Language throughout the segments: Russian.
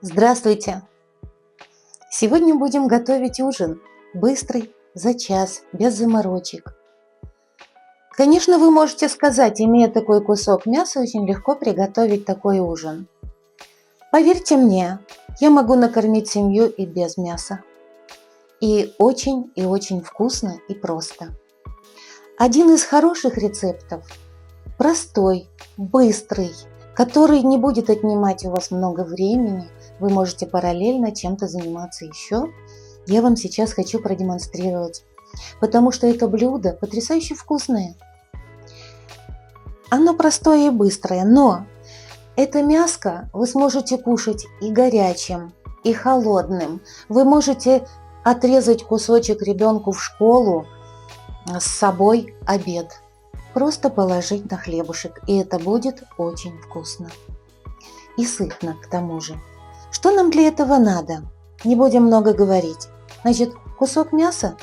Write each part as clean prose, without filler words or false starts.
Здравствуйте! Сегодня будем готовить ужин. Быстрый, за час, без заморочек. Конечно, вы можете сказать, имея такой кусок мяса, очень легко приготовить такой ужин. Поверьте мне, я могу накормить семью и без мяса. И очень вкусно и просто. Один из хороших рецептов, простой, быстрый, который не будет отнимать у вас много времени. Вы можете параллельно чем-то заниматься еще. Я вам сейчас хочу продемонстрировать, потому что это блюдо потрясающе вкусное. Оно простое и быстрое, но это мяско вы сможете кушать и горячим, и холодным. Вы можете отрезать кусочек ребенку в школу, с собой обед. Просто положить на хлебушек, и это будет очень вкусно. И сытно к тому же. Что нам для этого надо? Не будем много говорить. Значит, кусок мяса.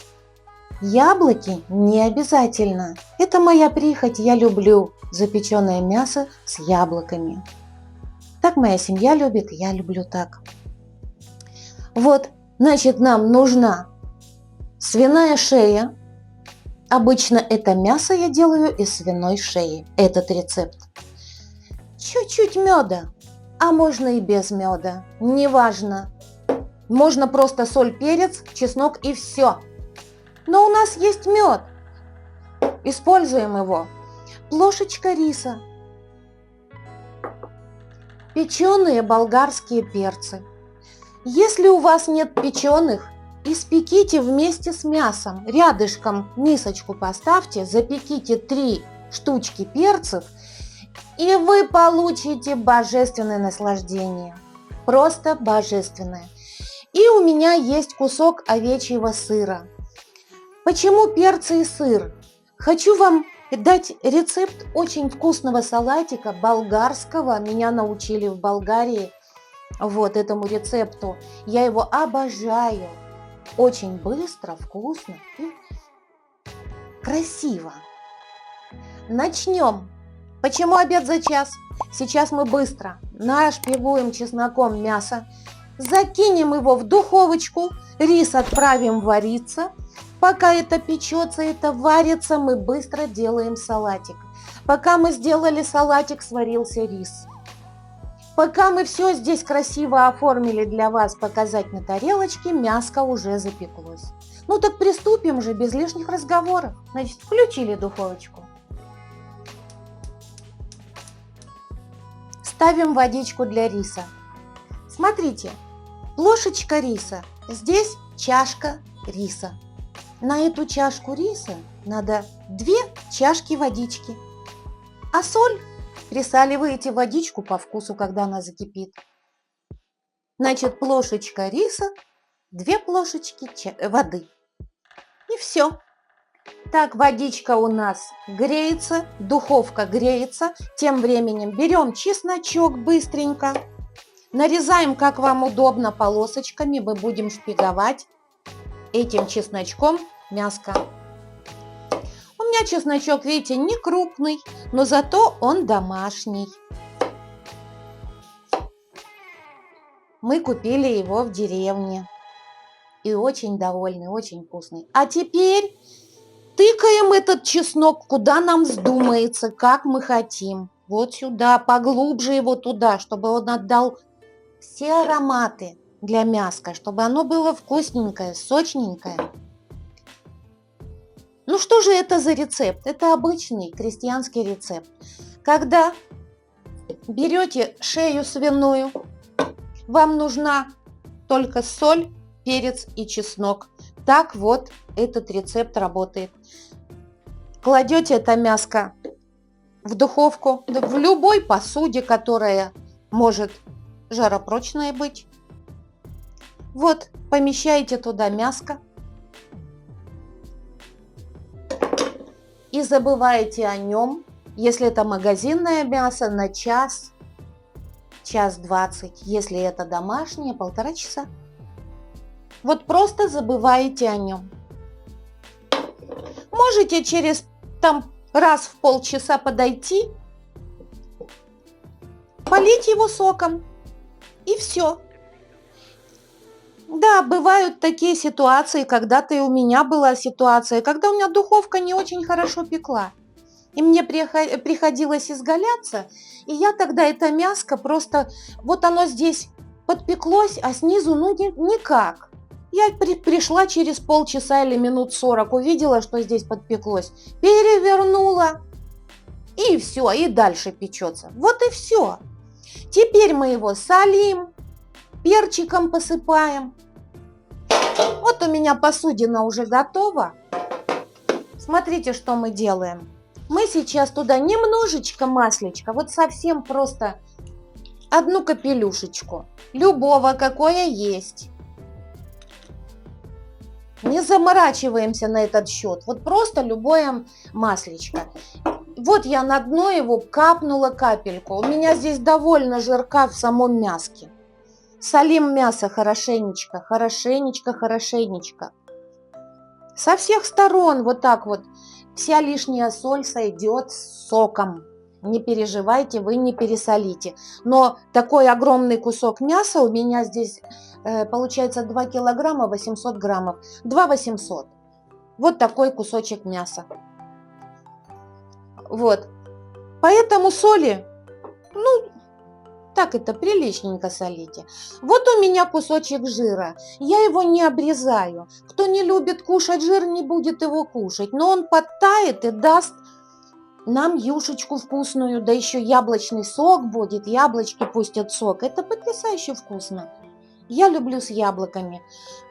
Яблоки не обязательно. Это моя прихоть, я люблю запеченное мясо с яблоками. Так моя семья любит, я люблю так. Вот, значит, нам нужна свиная шея. Обычно это мясо я делаю из свиной шеи, этот рецепт. Чуть-чуть меда, а можно и без меда, неважно. Можно просто соль, перец, чеснок и все. Но у нас есть мед, используем его. Плошечка риса, печеные болгарские перцы. Если у вас нет печеных, испеките вместе с мясом, рядышком мисочку поставьте, запеките 3 штучки перцев, и вы получите божественное наслаждение. Просто божественное. И у меня есть кусок овечьего сыра. Почему перцы и сыр? Хочу вам дать рецепт очень вкусного салатика болгарского. Меня научили в Болгарии вот этому рецепту. Я его обожаю. Очень быстро, вкусно и красиво. Начнем. Почему обед за час? Сейчас мы быстро нашпигуем чесноком мясо, закинем его в духовочку, рис отправим вариться. Пока это печется, это варится, мы быстро делаем салатик. Пока мы сделали салатик, сварился рис. Пока мы все здесь красиво оформили для вас, показать на тарелочке, мяско уже запеклось. Ну так приступим же без лишних разговоров. Значит, включили духовочку. Ставим водичку для риса. Смотрите, плошечка риса, здесь чашка риса. На эту чашку риса надо 2 чашки водички. А соль присаливаете водичку по вкусу, когда она закипит. Значит, плошечка риса, 2 плошечки воды. И все. Так, водичка у нас греется, духовка греется. Тем временем берем чесночок быстренько. Нарезаем, как вам удобно, полосочками. Мы будем шпиговать этим чесночком мяско. У меня чесночок, видите, не крупный, но зато он домашний. Мы купили его в деревне. И очень довольны, очень вкусный. А теперь тыкаем этот чеснок, куда нам вздумается, как мы хотим. Вот сюда, поглубже его туда, чтобы он отдал все ароматы для мяска, чтобы оно было вкусненькое, сочненькое. Ну что же это за рецепт? Это обычный крестьянский рецепт. Когда берете шею свиную, вам нужна только соль, перец и чеснок. Так вот этот рецепт работает. Кладете это мяско в духовку, в любой посуде, которая может жаропрочная быть. Вот, помещаете туда мяско. И забываете о нем, если это магазинное мясо, на час, час 20. Если это домашнее, 1,5 часа. Вот просто забываете о нем. Можете через раз в полчаса подойти, полить его соком. И все. Да, бывают такие ситуации, когда-то и у меня была ситуация, когда у меня духовка не очень хорошо пекла. И мне приходилось изгаляться, и я тогда это мяско просто, вот оно здесь подпеклось, а снизу ну никак. Я пришла через полчаса или минут 40, увидела, что здесь подпеклось, перевернула, и все, и дальше печется. Вот и все. Теперь мы его солим, перчиком посыпаем. Вот у меня посудина уже готова. Смотрите, что мы делаем. Мы сейчас туда немножечко маслечка, вот совсем просто одну капелюшечку, любого, какое есть. Не заморачиваемся на этот счет, вот просто любое маслечко. Вот я на дно его капнула капельку, у меня здесь довольно жирка в самом мяске. Солим мясо хорошенечко, хорошенечко, хорошенечко. Со всех сторон вот так вот вся лишняя соль сойдет с соком. Не переживайте, вы не пересолите. Но такой огромный кусок мяса у меня здесь получается 2 килограмма 800 граммов. 2 800. Вот такой кусочек мяса. Вот. Поэтому соли, ну, так это приличненько солите. Вот у меня кусочек жира. Я его не обрезаю. Кто не любит кушать жир, не будет его кушать. Но он подтает и даст нам юшечку вкусную. Да еще яблочный сок будет. Яблочки пустят сок. Это потрясающе вкусно. Я люблю с яблоками.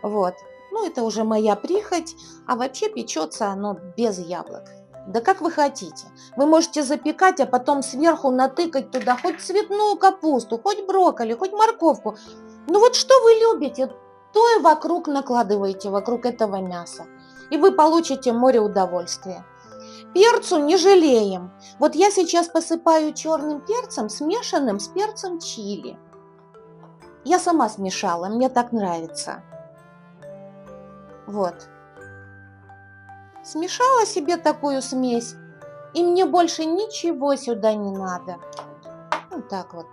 Вот. Ну, это уже моя прихоть. А вообще печется оно без яблок. Да как вы хотите. Вы можете запекать, а потом сверху натыкать туда хоть цветную капусту, хоть брокколи, хоть морковку. Ну вот что вы любите, то и вокруг накладываете, вокруг этого мяса. И вы получите море удовольствия. Перцу не жалеем. Вот я сейчас посыпаю черным перцем, смешанным с перцем чили. Я сама смешала, мне так нравится. Вот. Смешала себе такую смесь, и мне больше ничего сюда не надо. Вот так вот.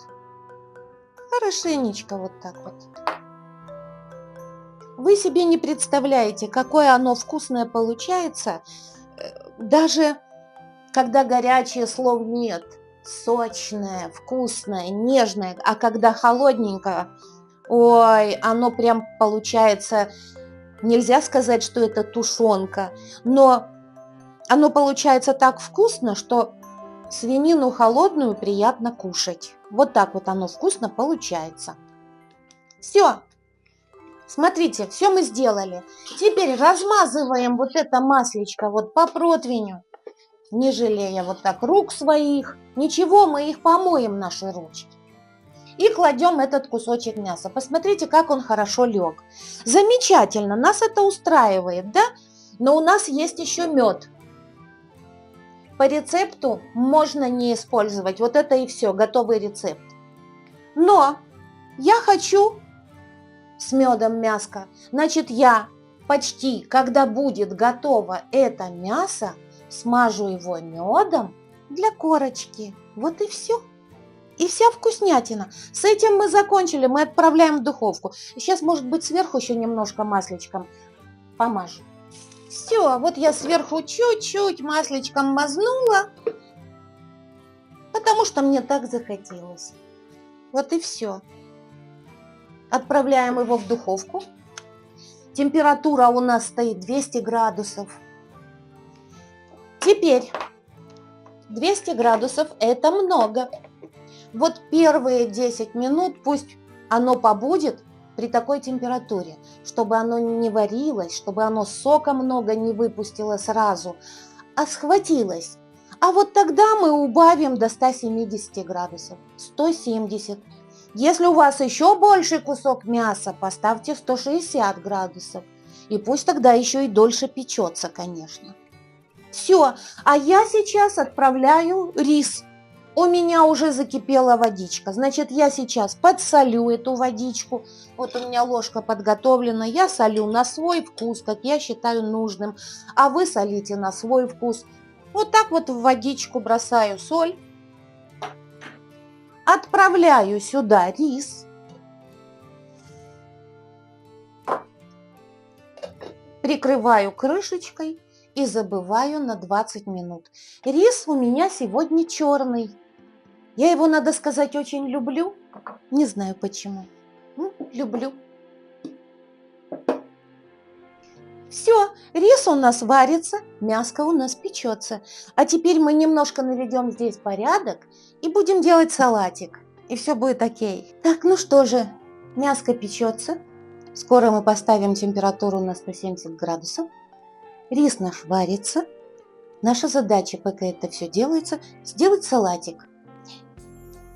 Хорошенечко вот так вот. Вы себе не представляете, какое оно вкусное получается, даже когда горячее, слов нет. Сочное, вкусное, нежное, а когда холодненькое, ой, оно прям получается... Нельзя сказать, что это тушенка, но оно получается так вкусно, что свинину холодную приятно кушать. Вот так вот оно вкусно получается. Все. Смотрите, все мы сделали. Теперь размазываем вот это маслечко вот по противню, не жалея вот так рук своих. Ничего, мы их помоем, наши ручки. И кладем этот кусочек мяса. Посмотрите, как он хорошо лег. Замечательно, нас это устраивает, да? Но у нас есть еще мед. По рецепту можно не использовать. Вот это и все, готовый рецепт. Но я хочу с медом мяско. Значит, я почти, когда будет готово это мясо, смажу его медом для корочки. Вот и все. И вся вкуснятина. С этим мы закончили, мы отправляем в духовку. Сейчас, может быть, сверху еще немножко масличком помажу. Все, вот я сверху чуть-чуть масличком мазнула, потому что мне так захотелось. Вот и все. Отправляем его в духовку. Температура у нас стоит 200 градусов. Теперь 200 градусов это много. Вот первые 10 минут пусть оно побудет при такой температуре, чтобы оно не варилось, чтобы оно сока много не выпустило сразу, а схватилось. А вот тогда мы убавим до 170 градусов, 170. Если у вас еще больший кусок мяса, поставьте 160 градусов. И пусть тогда еще и дольше печется, конечно. Все, а я сейчас отправляю рис. У меня уже закипела водичка, значит, я сейчас подсолю эту водичку. Вот у меня ложка подготовлена, я солю на свой вкус, как я считаю нужным, а вы солите на свой вкус. Вот так вот в водичку бросаю соль, отправляю сюда рис. прикрываю крышечкой и забываю на 20 минут. Рис у меня сегодня черный. Я его, надо сказать, очень люблю. Не знаю почему. Люблю. Все, рис у нас варится, мяско у нас печется. А теперь мы немножко наведем здесь порядок и будем делать салатик. И все будет окей. Так, ну что же, мяско печется. Скоро мы поставим температуру на 170 градусов. Рис наш варится. Наша задача, пока это все делается, сделать салатик.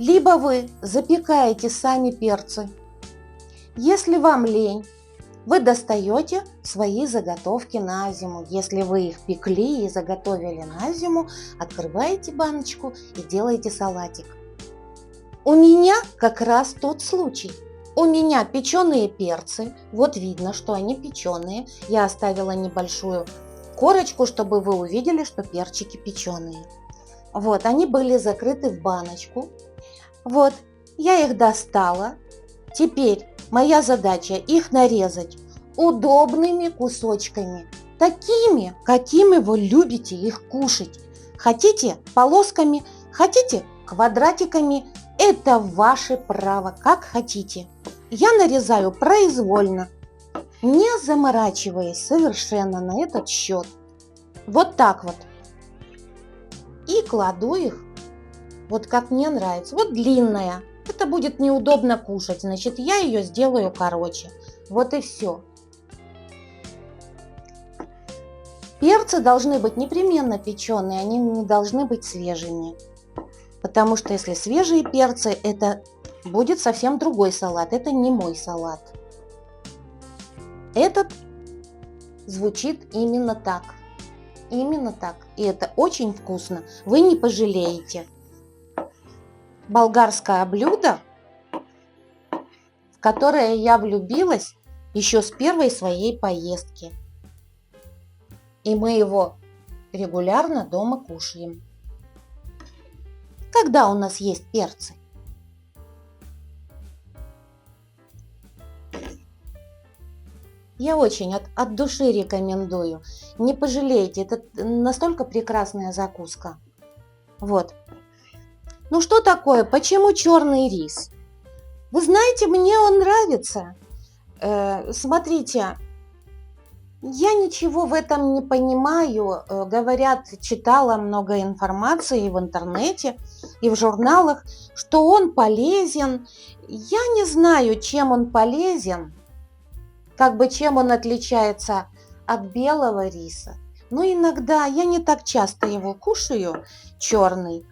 Либо вы запекаете сами перцы. Если вам лень, вы достаете свои заготовки на зиму. Если вы их пекли и заготовили на зиму, открываете баночку и делаете салатик. У меня как раз тот случай. У меня печеные перцы. Вот видно, что они печеные. Я оставила небольшую корочку, чтобы вы увидели, что перчики печеные. Вот, они были закрыты в баночку. Вот, я их достала. Теперь моя задача их нарезать удобными кусочками. Такими, какими вы любите их кушать. Хотите полосками, хотите квадратиками. Это ваше право, как хотите. Я нарезаю произвольно, не заморачиваясь совершенно на этот счет. Вот так вот. И кладу их, вот как мне нравится. Вот длинная. Это будет неудобно кушать, значит, я ее сделаю короче. Вот и все. Перцы должны быть непременно печеные, они не должны быть свежими. Потому что если свежие перцы, это будет совсем другой салат. Это не мой салат. Этот звучит именно так. Именно так. И это очень вкусно. Вы не пожалеете. Болгарское блюдо, в которое я влюбилась еще с первой своей поездки. И мы его регулярно дома кушаем. Когда у нас есть перцы? Я очень от души рекомендую. Не пожалеете, это настолько прекрасная закуска. Вот. Ну что такое? Почему черный рис? Вы знаете, мне он нравится. Смотрите, я ничего в этом не понимаю. Говорят, читала много информации в интернете и в журналах, что он полезен. Я не знаю, чем он полезен, чем он отличается от белого риса. Но иногда, я не так часто его кушаю, черный.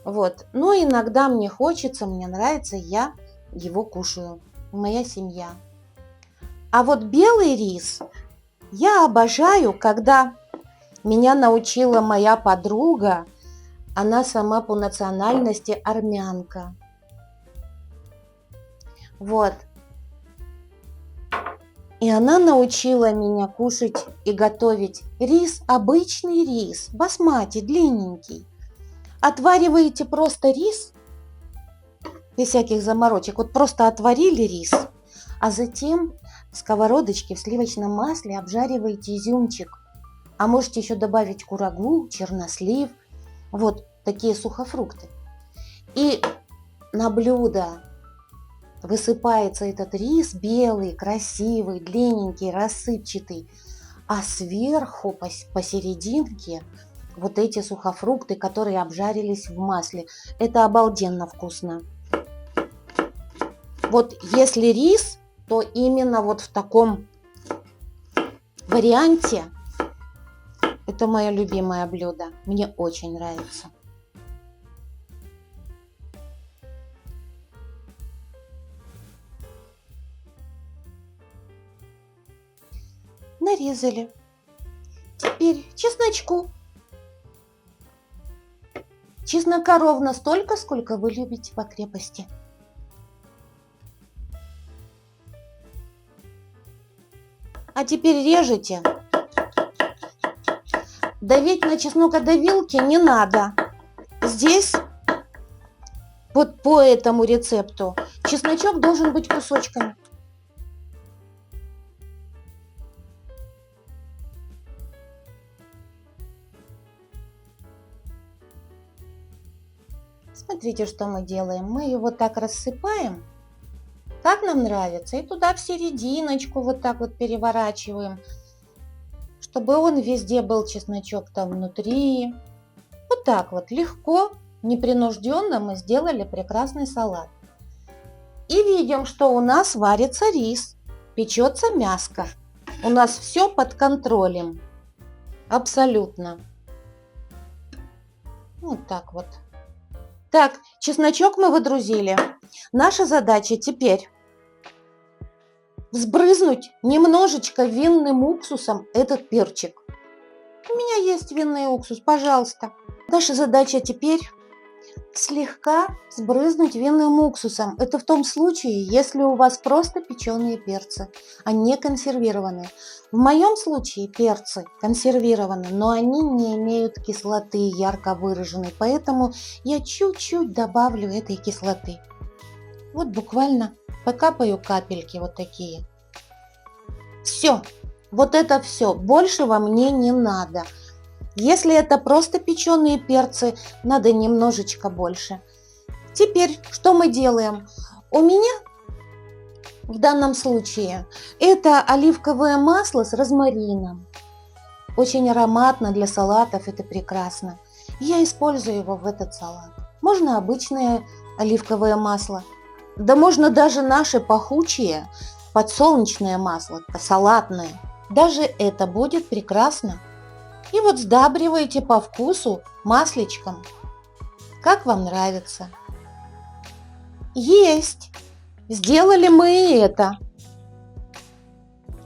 Вот. Но иногда мне хочется, мне нравится, я его кушаю. Моя семья. А вот белый рис я обожаю, когда меня научила моя подруга. Она сама по национальности армянка. Вот. И она научила меня кушать и готовить рис, обычный рис, басмати, длинненький. Отвариваете просто рис, без всяких заморочек, вот просто отварили рис, а затем в сковородочке в сливочном масле обжариваете изюмчик. А можете еще добавить курагу, чернослив, вот такие сухофрукты. И на блюдо высыпается этот рис белый, красивый, длинненький, рассыпчатый, а сверху посерединке вот эти сухофрукты, которые обжарились в масле. Это обалденно вкусно. Вот если рис, то именно вот в таком варианте. Это мое любимое блюдо. Мне очень нравится. Нарезали. Теперь чесночку. Чеснока ровно столько, сколько вы любите по крепости. А теперь режете. Давить на чеснокодавилке не надо. Здесь, вот по этому рецепту, чесночок должен быть кусочками. Смотрите, что мы делаем. Мы его так рассыпаем, как нам нравится, и туда в серединочку вот так вот переворачиваем, чтобы он везде был, чесночок там внутри. Вот так вот легко, непринужденно мы сделали прекрасный салат. И видим, что у нас варится рис, печется мяско. У нас все под контролем. Абсолютно. Вот так вот. Так, чесночок мы выдрузили. Наша задача теперь взбрызнуть немножечко винным уксусом этот перчик. У меня есть винный уксус, пожалуйста. Наша задача теперь слегка сбрызнуть винным уксусом. Это в том случае, если у вас просто печеные перцы, а не консервированные. В моем случае перцы консервированы, но они не имеют кислоты ярко выраженной, поэтому я чуть-чуть добавлю этой кислоты. Вот буквально покапаю капельки вот такие. Все, вот это все, большего мне не надо. Если это просто печеные перцы, надо немножечко больше. Теперь что мы делаем? У меня в данном случае это оливковое масло с розмарином. Очень ароматно для салатов, это прекрасно. Я использую его в этот салат. Можно обычное оливковое масло. Да можно даже наше пахучее подсолнечное масло, салатное. Даже это будет прекрасно. И вот сдабриваете по вкусу масличком, как вам нравится. Есть! Сделали мы и это.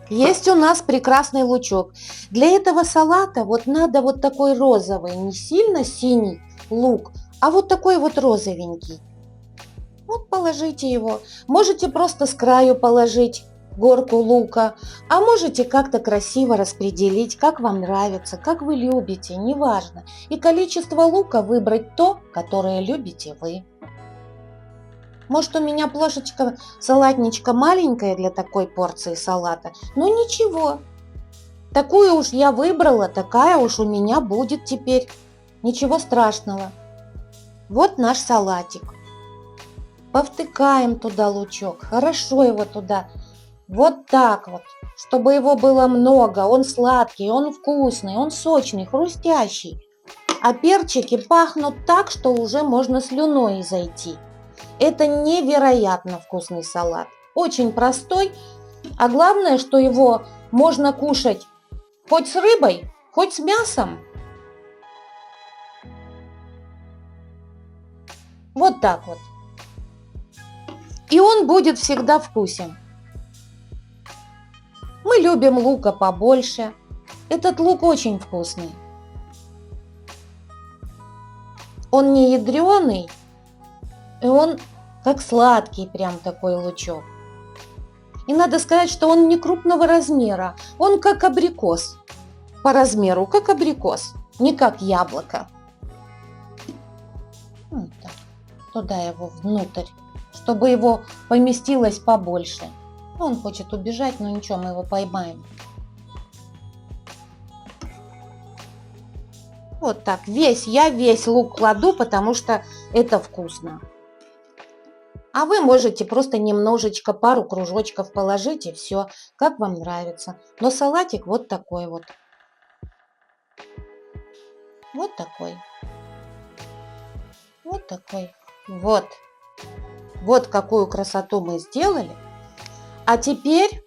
Есть у нас прекрасный лучок. Для этого салата вот надо вот такой розовый, не сильно синий лук, а вот такой вот розовенький. Вот положите его. Можете просто с краю положить горку лука, а можете как-то красиво распределить, как вам нравится, как вы любите, неважно. И количество лука выбрать то, которое любите вы. Может, у меня плошечка салатничка маленькая для такой порции салата, но ничего. Такую уж я выбрала, такая уж у меня будет теперь. Ничего страшного. Вот наш салатик. Повтыкаем туда лучок, хорошо его туда. Вот так вот, чтобы его было много, он сладкий, он вкусный, он сочный, хрустящий. А перчики пахнут так, что уже можно слюной зайти. Это невероятно вкусный салат. Очень простой, а главное, что его можно кушать хоть с рыбой, хоть с мясом. Вот так вот. И он будет всегда вкусен. Мы любим лука побольше. Этот лук очень вкусный. Он не ядреный, и он как сладкий прям такой лучок. И надо сказать, что он не крупного размера. Он как абрикос. По размеру, как абрикос. Не как яблоко. Вот так. Туда его внутрь, чтобы его поместилось побольше. Он хочет убежать, но ничего, мы его поймаем. Вот так, я весь лук кладу, потому что это вкусно. А вы можете просто немножечко, пару кружочков положить и все, как вам нравится. Но салатик вот такой вот. Вот такой. Вот такой. Вот. Вот какую красоту мы сделали. А теперь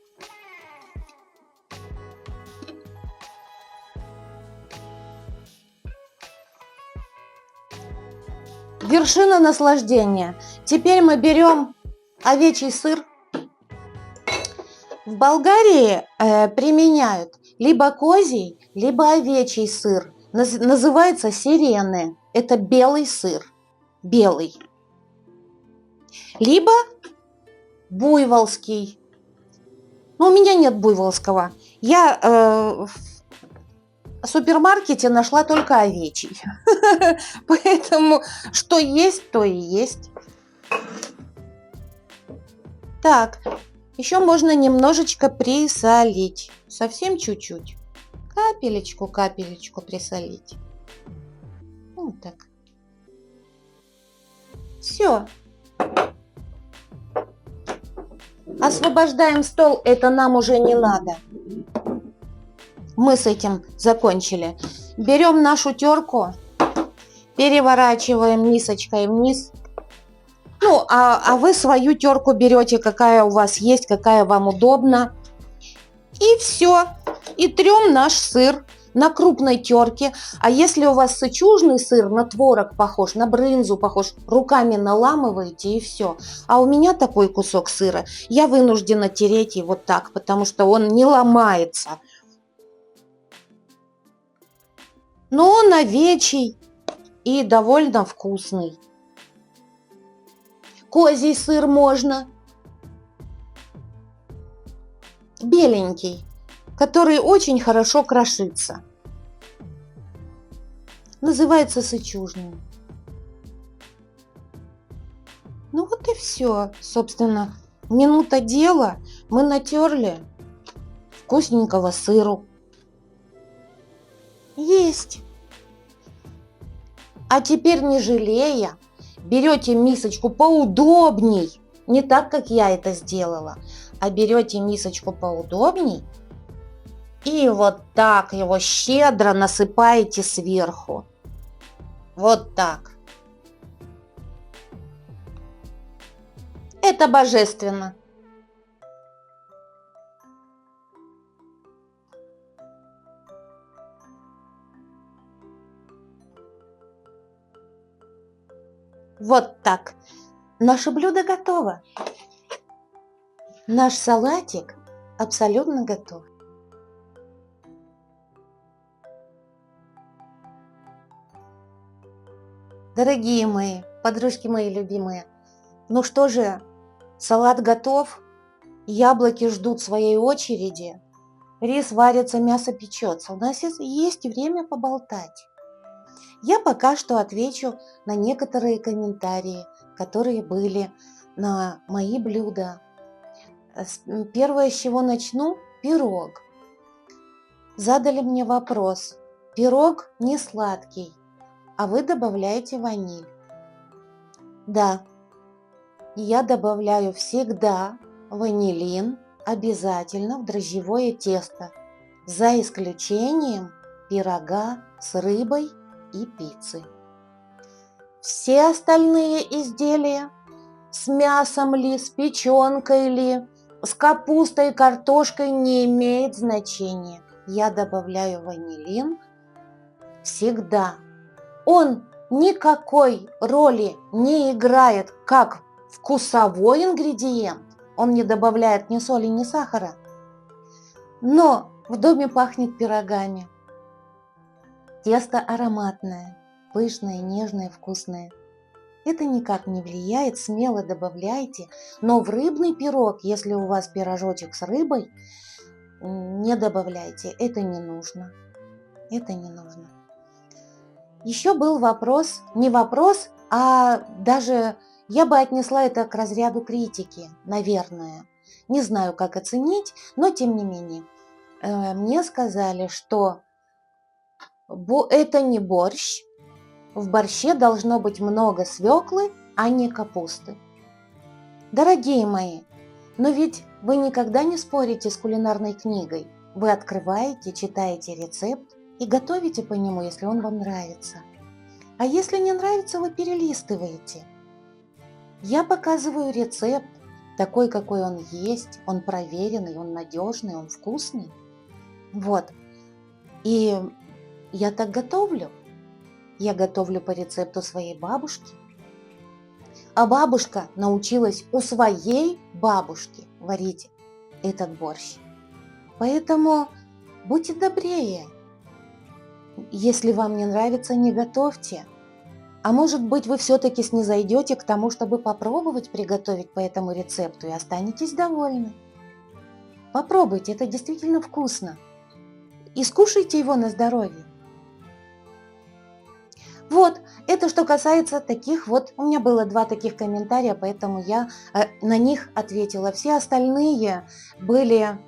вершина наслаждения. Теперь мы берем овечий сыр. В Болгарии применяют либо козий, либо овечий сыр. Называется сирены. Это белый сыр. Белый. Либо буйволский. Но у меня нет буйволского. Я в супермаркете нашла только овечий. Поэтому что есть, то и есть. Так, еще можно немножечко присолить. Совсем чуть-чуть. Капелечку, капелечку присолить. Вот так. Все. Освобождаем стол, это нам уже не надо. Мы с этим закончили. Берем нашу терку, переворачиваем мисочкой вниз. Ну, а вы свою терку берете, какая у вас есть, какая вам удобна. И все. И трем наш сыр на крупной терке. А если у вас сычужный сыр, на творог похож, на брынзу похож, руками наламываете и все. А у меня такой кусок сыра, я вынуждена тереть его так, потому что он не ломается. Но он овечий и довольно вкусный. Козий сыр можно. Беленький, который очень хорошо крошится. Называется сычужным. Ну вот и все, собственно. Минута дела. Мы натерли вкусненького сыру. Есть. А теперь, не жалея, берете мисочку поудобней. Не так, как я это сделала, а берете мисочку поудобней и вот так его щедро насыпаете сверху. Вот так. Это божественно. Вот так. Наше блюдо готово. Наш салатик абсолютно готов. Дорогие мои, подружки мои любимые, ну что же, салат готов, яблоки ждут своей очереди, рис варится, мясо печется. У нас есть время поболтать. Я пока что отвечу на некоторые комментарии, которые были на мои блюда. Первое, с чего начну, пирог. Задали мне вопрос. Пирог не сладкий, а вы добавляете ваниль. Да, я добавляю всегда ванилин обязательно в дрожжевое тесто, за исключением пирога с рыбой и пиццы. Все остальные изделия, с мясом ли, с печенкой ли, с капустой, картошкой, не имеет значения. Я добавляю ванилин всегда. Он никакой роли не играет как вкусовой ингредиент. Он не добавляет ни соли, ни сахара. Но в доме пахнет пирогами. Тесто ароматное, пышное, нежное, вкусное. Это никак не влияет, смело добавляйте. Но в рыбный пирог, если у вас пирожочек с рыбой, не добавляйте. Это не нужно. Это не нужно. Еще был вопрос, не вопрос, а даже я бы отнесла это к разряду критики, наверное. Не знаю, как оценить, но тем не менее. Мне сказали, что это не борщ. В борще должно быть много свеклы, а не капусты. Дорогие мои, но ведь вы никогда не спорите с кулинарной книгой. Вы открываете, читаете рецепт и готовите по нему, если он вам нравится. А если не нравится, вы перелистываете. Я показываю рецепт, такой, какой он есть. Он проверенный, он надежный, он вкусный. Вот. И я так готовлю. Я готовлю по рецепту своей бабушки. А бабушка научилась у своей бабушки варить этот борщ. Поэтому будьте добрее. Если вам не нравится, не готовьте. А может быть, вы все-таки снизойдете к тому, чтобы попробовать приготовить по этому рецепту и останетесь довольны. Попробуйте, это действительно вкусно. И скушайте его на здоровье. Вот, это что касается таких вот, у меня было 2 таких комментария, поэтому я на них ответила. Все остальные были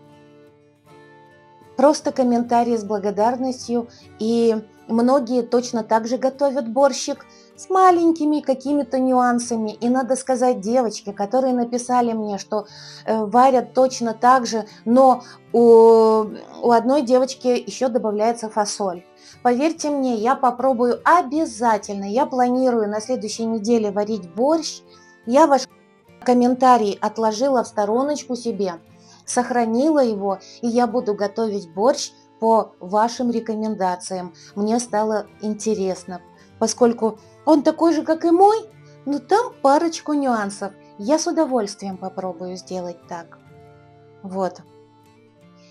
просто комментарии с благодарностью, и многие точно так же готовят борщик с маленькими какими-то нюансами. И надо сказать, девочки, которые написали мне, что варят точно так же, но у одной девочки еще добавляется фасоль. Поверьте мне, я попробую обязательно. Я планирую на следующей неделе варить борщ. Я ваш комментарий отложила в стороночку себе, сохранила его, и я буду готовить борщ по вашим рекомендациям. Мне стало интересно, поскольку он такой же, как и мой, но там парочку нюансов. Я с удовольствием попробую сделать так. Вот.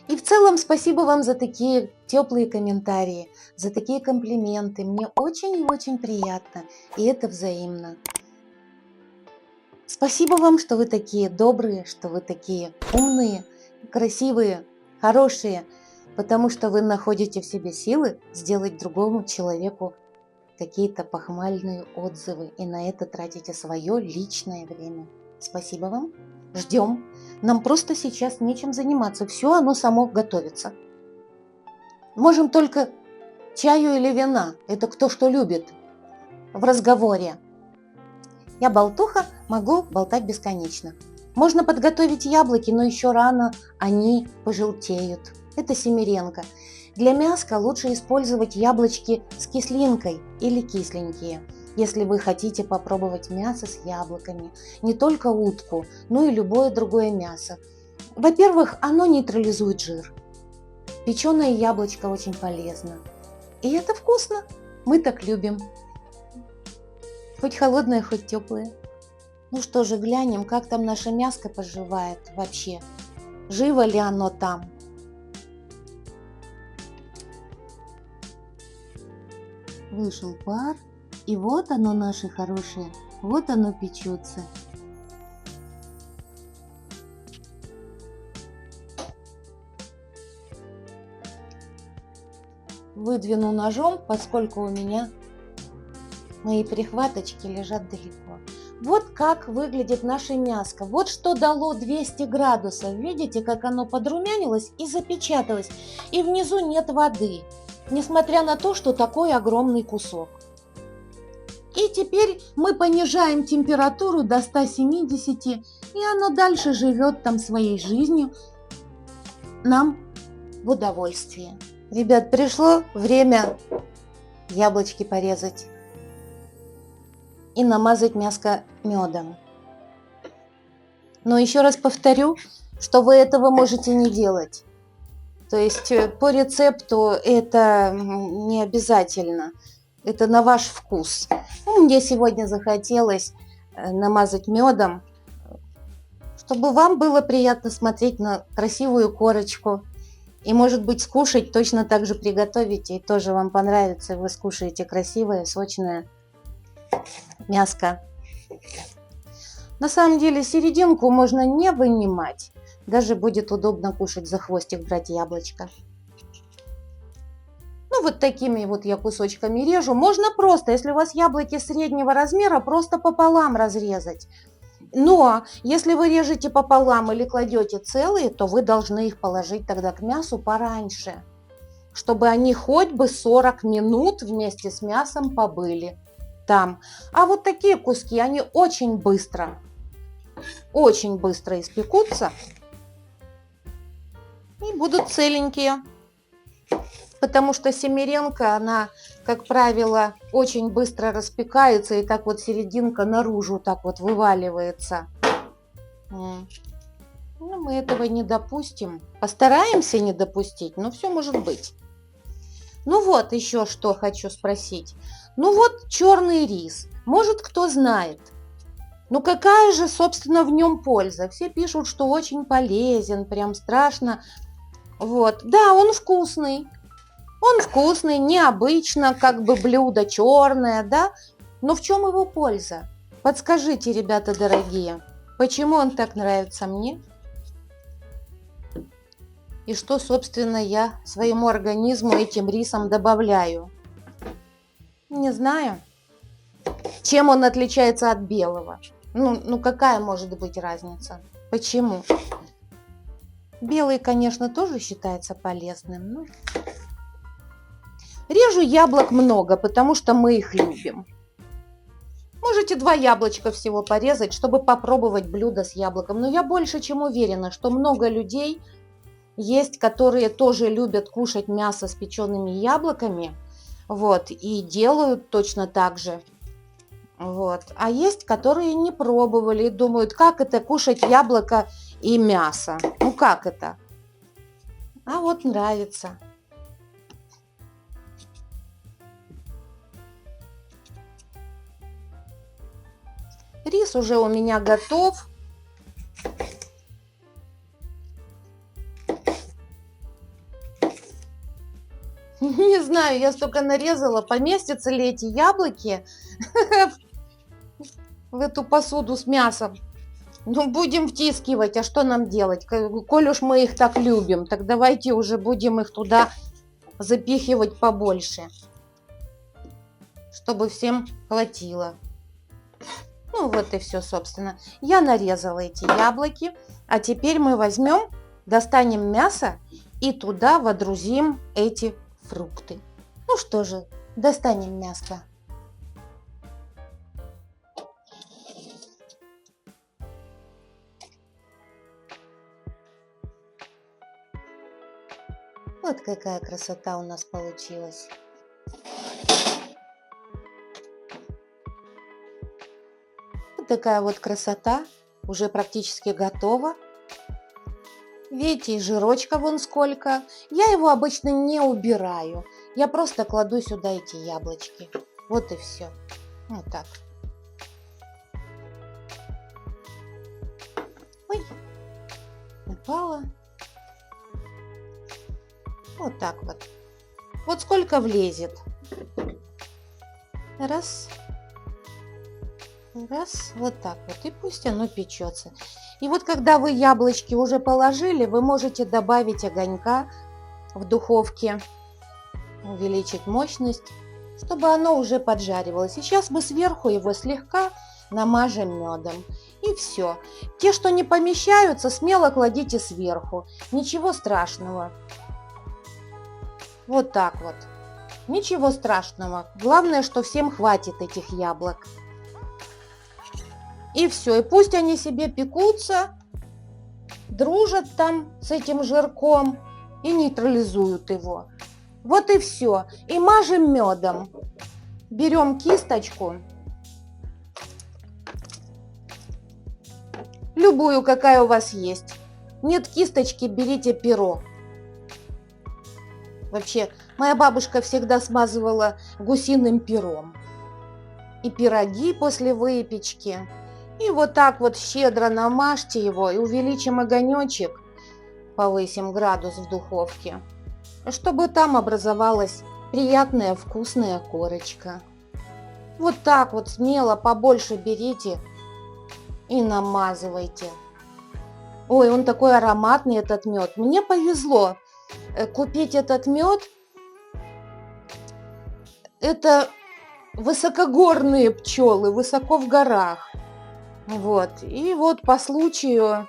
И в целом спасибо вам за такие теплые комментарии, за такие комплименты. Мне очень и очень приятно, и это взаимно. Спасибо вам, что вы такие добрые, что вы такие умные, красивые, хорошие, потому что вы находите в себе силы сделать другому человеку какие-то похвальные отзывы и на это тратите свое личное время. Спасибо вам. Ждем. Нам просто сейчас нечем заниматься. Все оно само готовится. Можем только чаю или вина. Это кто что любит в разговоре. Я болтуха, могу болтать бесконечно. Можно подготовить яблоки, но еще рано они пожелтеют. Это семеренко. Для мяска лучше использовать яблочки с кислинкой или кисленькие, если вы хотите попробовать мясо с яблоками. Не только утку, но и любое другое мясо. Во-первых, оно нейтрализует жир. Печеное яблочко очень полезно. И это вкусно. Мы так любим. Хоть холодное, хоть теплое. Ну что же, глянем, как там наше мяско поживает вообще. Живо ли оно там? Вышел пар, и вот оно наше хорошее, вот оно печется. Выдвину ножом, поскольку у меня мои прихваточки лежат далеко. Вот как выглядит наше мяско. Вот что дало 200 градусов. Видите, как оно подрумянилось и запечаталось. И внизу нет воды, несмотря на то, что такой огромный кусок. И теперь мы понижаем температуру до 170, и оно дальше живет там своей жизнью нам в удовольствие. Ребят, пришло время яблочки порезать и намазать мяско медом. Но еще раз повторю, что вы этого можете не делать. То есть по рецепту это не обязательно. Это на ваш вкус. Ну, мне сегодня захотелось намазать медом, чтобы вам было приятно смотреть на красивую корочку. И, может быть, скушать точно так же приготовите, и тоже вам понравится. Вы скушаете красивое, сочное мяско. На самом деле серединку можно не вынимать. Даже будет удобно кушать за хвостик, брать яблочко. Ну, вот такими вот я кусочками режу. Можно просто, если у вас яблоки среднего размера, просто пополам разрезать. Но если вы режете пополам или кладете целые, то вы должны их положить тогда к мясу пораньше, чтобы они хоть бы 40 минут вместе с мясом побыли там. А вот такие куски, они очень быстро испекутся и будут целенькие. Потому что семеренко, она, как правило, очень быстро распекается, и так вот серединка наружу так вот вываливается. Ну, мы этого не допустим. Постараемся не допустить, но все может быть. Ну вот, еще что хочу спросить. Ну вот черный рис. Может, кто знает. Ну какая же, собственно, в нем польза? Все пишут, что очень полезен, прям страшно. Вот, да, он вкусный. Он вкусный, необычно, как бы блюдо черное, да? Но в чем его польза? Подскажите, ребята дорогие, почему он так нравится мне? И что, собственно, я своему организму этим рисом добавляю? Не знаю. Чем он отличается от белого? Ну какая может быть разница? Почему? Белый, конечно, тоже считается полезным, но... Режу яблок много, потому что мы их любим. Можете 2 яблочка всего порезать, чтобы попробовать блюдо с яблоком. Но я больше чем уверена, что много людей есть, которые тоже любят кушать мясо с печеными яблоками. Вот, и делают точно так же. Вот. А есть, которые не пробовали и думают, как это кушать яблоко и мясо. Ну как это? А вот нравится. Рис уже у меня готов. Не знаю, я столько нарезала, поместятся ли эти яблоки в эту посуду с мясом. Ну, будем втискивать, а что нам делать? Коль уж мы их так любим, так давайте уже будем их туда запихивать побольше, чтобы всем хватило. Ну, вот и все, собственно. Я нарезала эти яблоки, а теперь мы возьмем, достанем мясо и туда водрузим эти фрукты. Ну что же, достанем мясо. Вот какая красота у нас получилась. Вот такая вот красота, уже практически готова. Видите, и жирочка вон сколько. Я его обычно не убираю. Я просто кладу сюда эти яблочки. Вот и все. Вот так. Ой, упала. Вот так вот. Вот сколько влезет. Раз. Раз. Вот так вот. И пусть оно печется. И вот когда вы яблочки уже положили, вы можете добавить огонька в духовке. Увеличить мощность, чтобы оно уже поджаривалось. Сейчас мы сверху его слегка намажем медом. И все. Те, что не помещаются, смело кладите сверху. Ничего страшного. Вот так вот. Ничего страшного. Главное, что всем хватит этих яблок. И все. И пусть они себе пекутся, дружат там с этим жирком и нейтрализуют его. Вот и все. И мажем медом. Берем кисточку. Любую, какая у вас есть. Нет кисточки, берите перо. Вообще, моя бабушка всегда смазывала гусиным пером. И пироги после выпечки. И вот так вот щедро намажьте его и увеличим огонечек. Повысим градус в духовке. Чтобы там образовалась приятная вкусная корочка. Вот так вот смело побольше берите и намазывайте. Ой, он такой ароматный, этот мед. Мне повезло купить этот мед. Это высокогорные пчелы, высоко в горах. Вот. И вот по случаю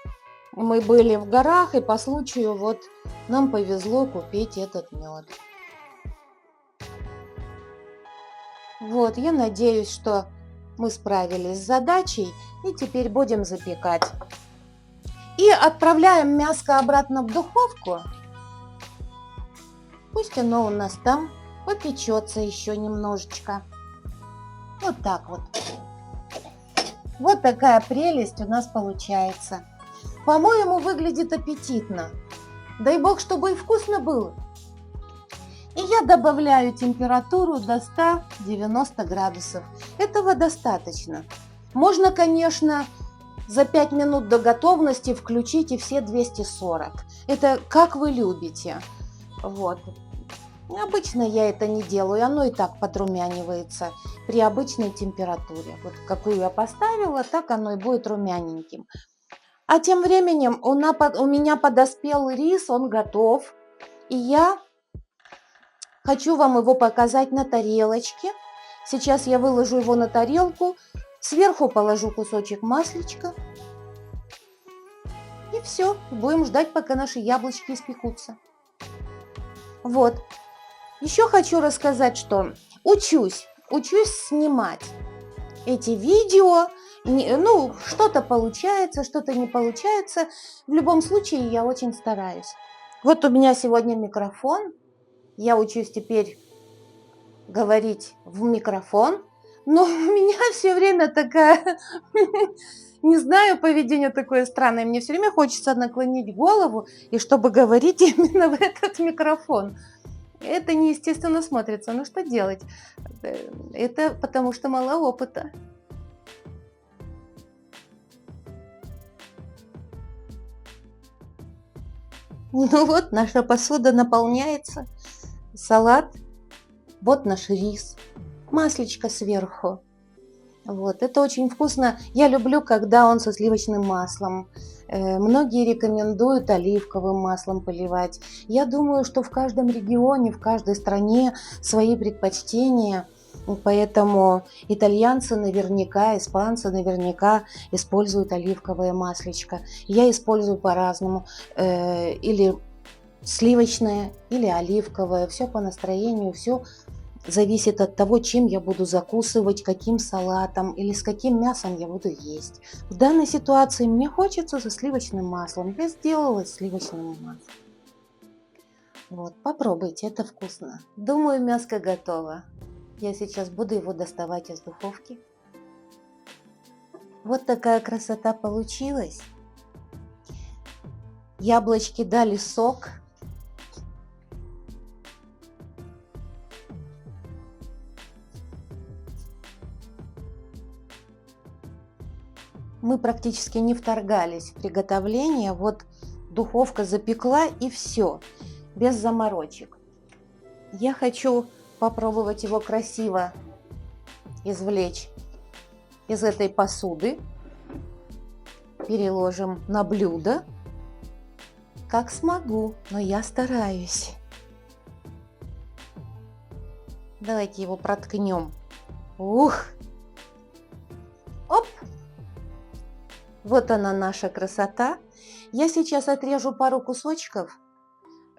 мы были в горах, и по случаю вот нам повезло купить этот мед. Вот, я надеюсь, что мы справились с задачей, и теперь будем запекать. И отправляем мяско обратно в духовку. Пусть оно у нас там попечется еще немножечко. Вот так вот. Вот такая прелесть у нас получается. По-моему, выглядит аппетитно. Дай бог, чтобы и вкусно было. И я добавляю температуру до 190 градусов. Этого достаточно. Можно, конечно, за 5 минут до готовности включить и все 240. Это как вы любите. Вот. Обычно я это не делаю, оно и так подрумянивается при обычной температуре. Вот какую я поставила, так оно и будет румяненьким. А тем временем у меня подоспел рис, он готов. И я хочу вам его показать на тарелочке. Сейчас я выложу его на тарелку, сверху положу кусочек масличка. И все, будем ждать, пока наши яблочки испекутся. Вот. Еще хочу рассказать, что учусь снимать. эти видео. Ну, что-то получается, что-то не получается. В любом случае, я очень стараюсь. Вот у меня сегодня микрофон. Я учусь теперь говорить в микрофон. Но у меня все время такая, не знаю, поведение такое странное. Мне все время хочется наклонить голову, и чтобы говорить именно в этот микрофон. Это неестественно смотрится. Ну что делать? Это потому что мало опыта. Ну вот, наша посуда наполняется. Салат. Вот наш рис. Маслечко сверху. Вот, это очень вкусно. Я люблю, когда он со сливочным маслом. Многие рекомендуют оливковым маслом поливать. Я думаю, что в каждом регионе, в каждой стране свои предпочтения. Поэтому итальянцы наверняка, испанцы наверняка используют оливковое маслечко. Я использую по-разному. Или сливочное, или оливковое. Все по настроению, все зависит от того, чем я буду закусывать, каким салатом или с каким мясом я буду есть. В данной ситуации мне хочется со сливочным маслом. Я сделала сливочным маслом. Вот, попробуйте, это вкусно. Думаю, мяско готово. Я сейчас буду его доставать из духовки. Вот такая красота получилась. Яблочки дали сок. Мы практически не вторгались в приготовление. Вот духовка запекла и все, без заморочек. Я хочу попробовать его красиво извлечь из этой посуды. Переложим на блюдо. Как смогу, но я стараюсь. Давайте его проткнем. Ух! Оп! Вот она, наша красота. Я сейчас отрежу пару кусочков,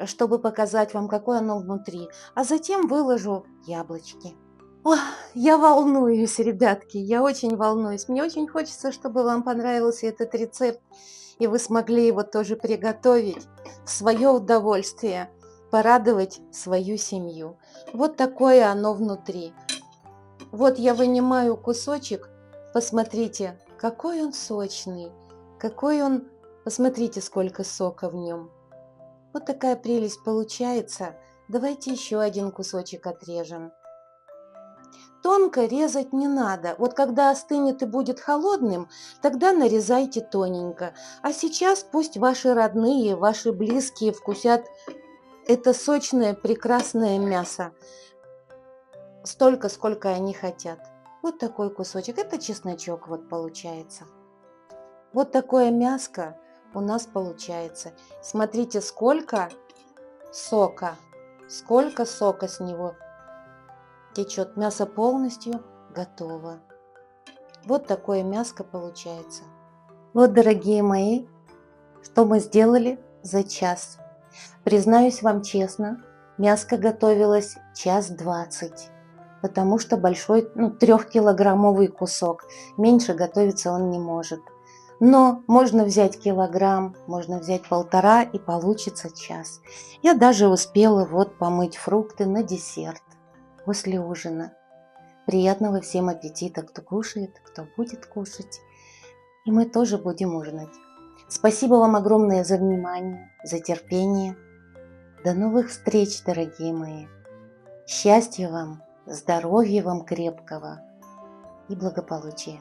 чтобы показать вам, какое оно внутри, а затем выложу яблочки. Ох, я волнуюсь, ребятки, я очень волнуюсь. Мне очень хочется, чтобы вам понравился этот рецепт, и вы смогли его тоже приготовить в свое удовольствие, порадовать свою семью. Вот такое оно внутри. Вот я вынимаю кусочек, посмотрите, какой он сочный, какой он, посмотрите, сколько сока в нем. Вот такая прелесть получается. Давайте еще один кусочек отрежем. Тонко резать не надо. Вот когда остынет и будет холодным, тогда нарезайте тоненько. А сейчас пусть ваши родные, ваши близкие вкусят это сочное, прекрасное мясо. Столько, сколько они хотят. Вот такой кусочек. Это чесночок вот получается. Вот такое мяско у нас получается. Смотрите, сколько сока с него течет. Мясо полностью готово. Вот такое мяско получается. Вот, дорогие мои, что мы сделали за час. Признаюсь вам честно, мяско готовилось 1:20 часа, потому что большой, 3-килограммовый кусок. Меньше готовиться он не может. Но можно взять килограмм, можно взять 1,5, и получится час. Я даже успела вот помыть фрукты на десерт после ужина. Приятного всем аппетита, кто кушает, кто будет кушать. И мы тоже будем ужинать. Спасибо вам огромное за внимание, за терпение. До новых встреч, дорогие мои. Счастья вам, здоровья вам крепкого и благополучия.